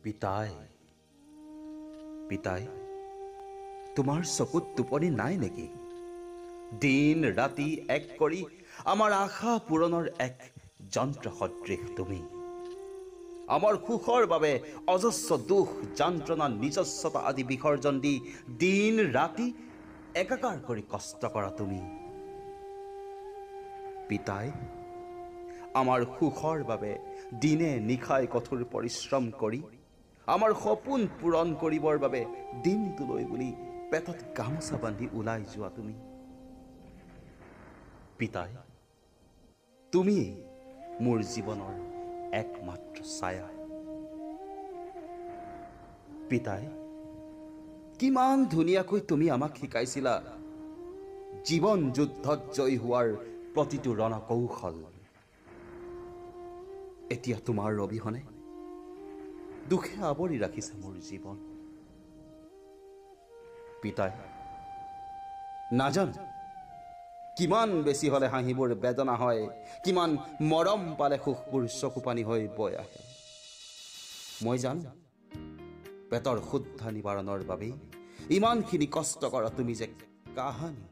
পিতাই পিতাই তোমাৰ চকুত টোপনি নাই নেকি? দিন ৰাতি এক কৰি আমাৰ আশা পূৰণৰ এক যন্ত্ৰ সদৃশ তুমি। আমাৰ সুখৰ বাবে অজস্ৰ দুখ যন্ত্ৰণা নিজস্বতা আদি বিসৰ্জন দি দিন ৰাতি একাকাৰ কৰি কষ্ট কৰা তুমি। পিতাই আমাৰ সুখৰ বাবে দিনে নিশাই কঠোৰ পৰিশ্ৰম কৰি আমাৰ সপোন পূৰণ কৰিবৰ বাবে দিনটোলৈ বুলি পেটত গামোচা বান্ধি ওলাই যোৱা তুমি। পিতাই তুমিয়েই মোৰ জীৱনৰ একমাত্ৰ ছায়া। পিতাই কিমান ধুনীয়াকৈ তুমি আমাক শিকাইছিলা জীৱন যুদ্ধত জয়ী হোৱাৰ প্ৰতিটো ৰণকৌশল। এতিয়া তোমাৰ অবিহনে দুখে আৱৰি ৰাখিছে মোৰ জীৱন। পিতাই নাজানো কিমান বেছি হলে হাঁহিবোৰ বেদনা হয়, কিমান মৰম পালে সুখবোৰ চকুপানী হৈ বৈ আহে। মই জানো পেটৰ শুদ্ধা নিবাৰণৰ বাবে ইমানখিনি কষ্ট কৰা তুমি যে কাহানি